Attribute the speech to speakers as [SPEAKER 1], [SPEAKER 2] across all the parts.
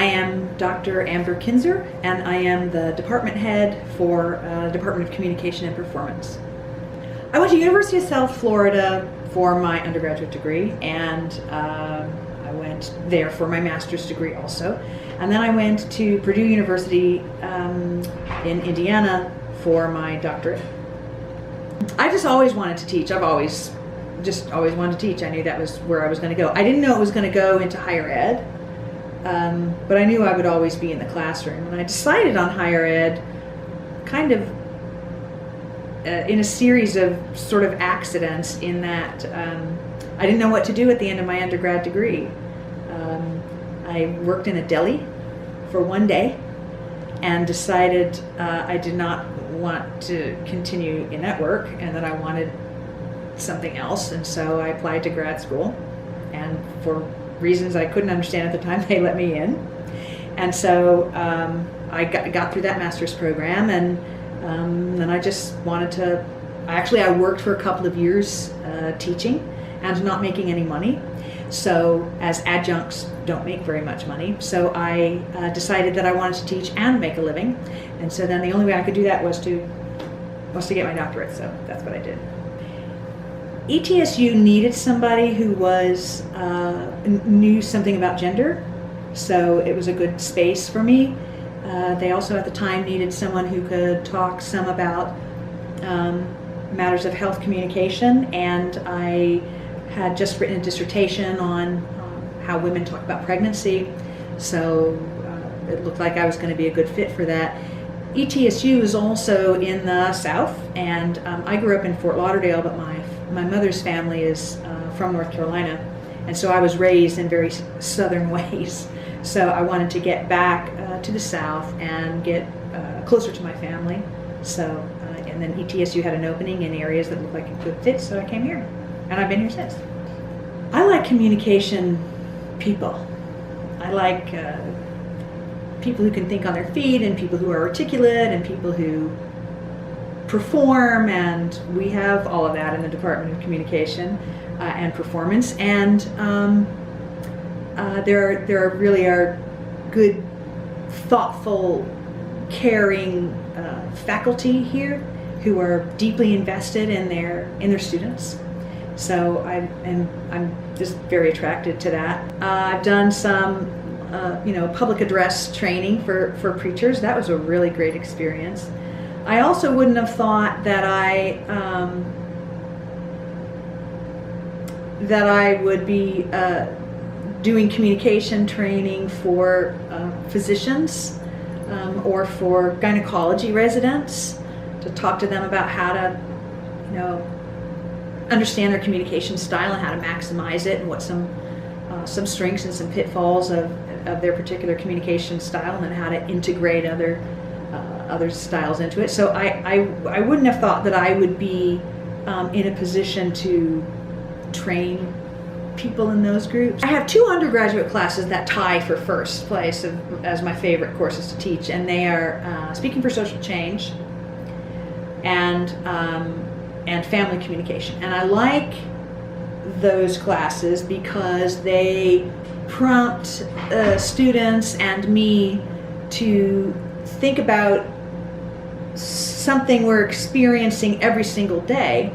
[SPEAKER 1] am Dr. Amber Kinser, and I am the department head for Department of Communication and Performance. I went to University of South Florida for my undergraduate degree, and I went there for my master's degree also. And then I went to Purdue University in Indiana for my doctorate. I just always wanted to teach. I've always wanted to teach. I knew that was where I was going to go. I didn't know it was going to go into higher ed, but I knew I would always be in the classroom. And I decided on higher ed kind of in a series of sort of accidents, in that I didn't know what to do at the end of my undergrad degree. I worked in a deli for one day and decided I did not want to continue in that work and that I wanted something else, and so I applied to grad school, and for reasons I couldn't understand at the time, they let me in. And so I got through that master's program, and then I just wanted to, I worked for a couple of years teaching and not making any money. So, as adjuncts don't make very much money, so I decided that I wanted to teach and make a living. And so then the only way I could do that was to get my doctorate, so that's what I did. ETSU needed somebody who knew something about gender, so it was a good space for me. They also at the time needed someone who could talk some about matters of health communication, and I had just written a dissertation on how women talk about pregnancy, so it looked like I was going to be a good fit for that. ETSU is also in the South, and I grew up in Fort Lauderdale, but my mother's family is from North Carolina, and so I was raised in very southern ways. So I wanted to get back to the South and get closer to my family. So, and then ETSU had an opening in areas that looked like a good fit, so I came here, and I've been here since. I like communication people. I like people who can think on their feet, and people who are articulate, and people who perform, and we have all of that in the Department of Communication and Performance. And there really are good, thoughtful, caring faculty here who are deeply invested in their students. So I'm just very attracted to that. I've done some public address training for preachers. That was a really great experience. I also wouldn't have thought that I would be doing communication training for physicians or for gynecology residents, to talk to them about how to, understand their communication style and how to maximize it, and what some strengths and some pitfalls of their particular communication style, and then how to integrate other styles into it. So I wouldn't have thought that I would be in a position to train people in those groups. I have 2 undergraduate classes that tie for first place as my favorite courses to teach, and they are Speaking for Social Change and Family Communication. And I like those classes because they prompt students and me to think about something we're experiencing every single day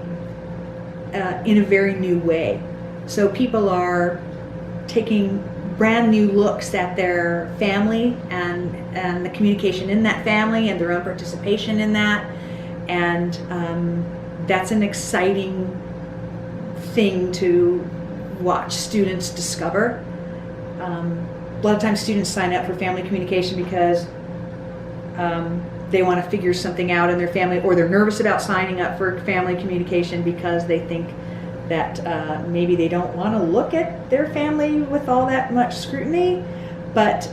[SPEAKER 1] in a very new way. So people are taking brand new looks at their family and the communication in that family and their own participation in that, and that's an exciting thing to watch students discover. A lot of times students sign up for family communication because they want to figure something out in their family, or they're nervous about signing up for family communication because they think that maybe they don't want to look at their family with all that much scrutiny, but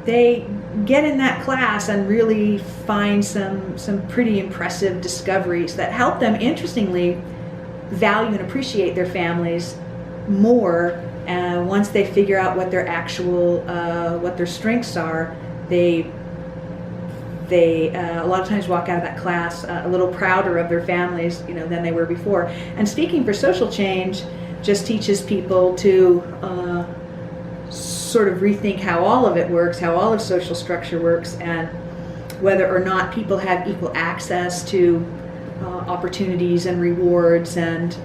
[SPEAKER 1] they get in that class and really find some pretty impressive discoveries that help them, interestingly, value and appreciate their families more. Once they figure out what their what their strengths are, they a lot of times walk out of that class a little prouder of their families, than they were before. And Speaking for Social Change just teaches people to sort of rethink how all of it works, how all of social structure works, and whether or not people have equal access to opportunities and rewards and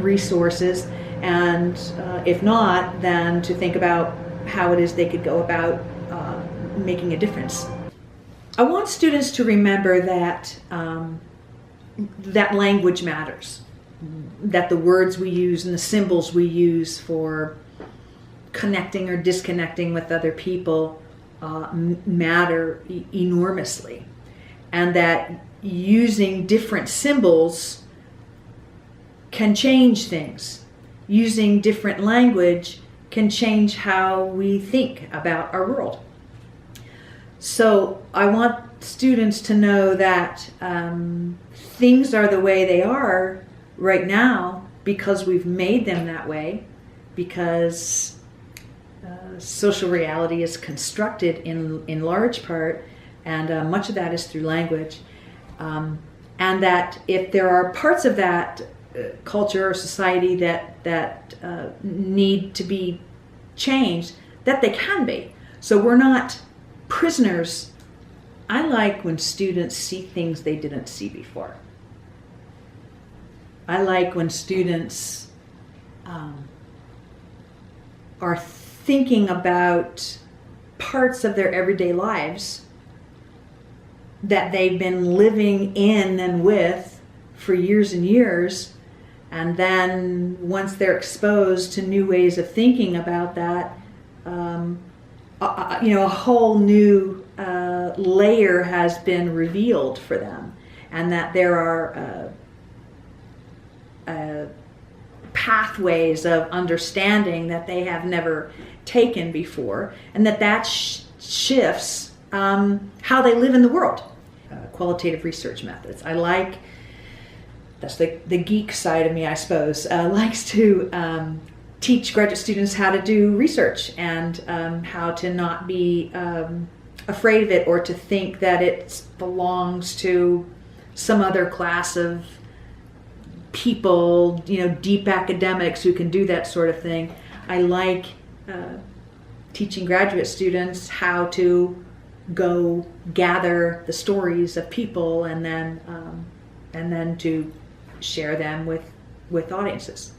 [SPEAKER 1] resources, and if not, then to think about how it is they could go about making a difference. I want students to remember that that language matters, that the words we use and the symbols we use for connecting or disconnecting with other people matter enormously, and that using different symbols can change things. Using different language can change how we think about our world. So I want students to know that things are the way they are right now because we've made them that way, because social reality is constructed in large part, and much of that is through language. And that if there are parts of that culture or society that need to be changed, that they can be. So we're not prisoners. I like when students see things they didn't see before. I like when students are thinking about parts of their everyday lives that they've been living in and with for years and years, and then once they're exposed to new ways of thinking about that, a whole new layer has been revealed for them, and that there are pathways of understanding that they have never taken before, and that shifts how they live in the world. Qualitative research methods. I like, that's the geek side of me, I suppose, likes to teach graduate students how to do research, and how to not be afraid of it or to think that it belongs to some other class of people, deep academics who can do that sort of thing. I like teaching graduate students how to go gather the stories of people and then to share them with audiences.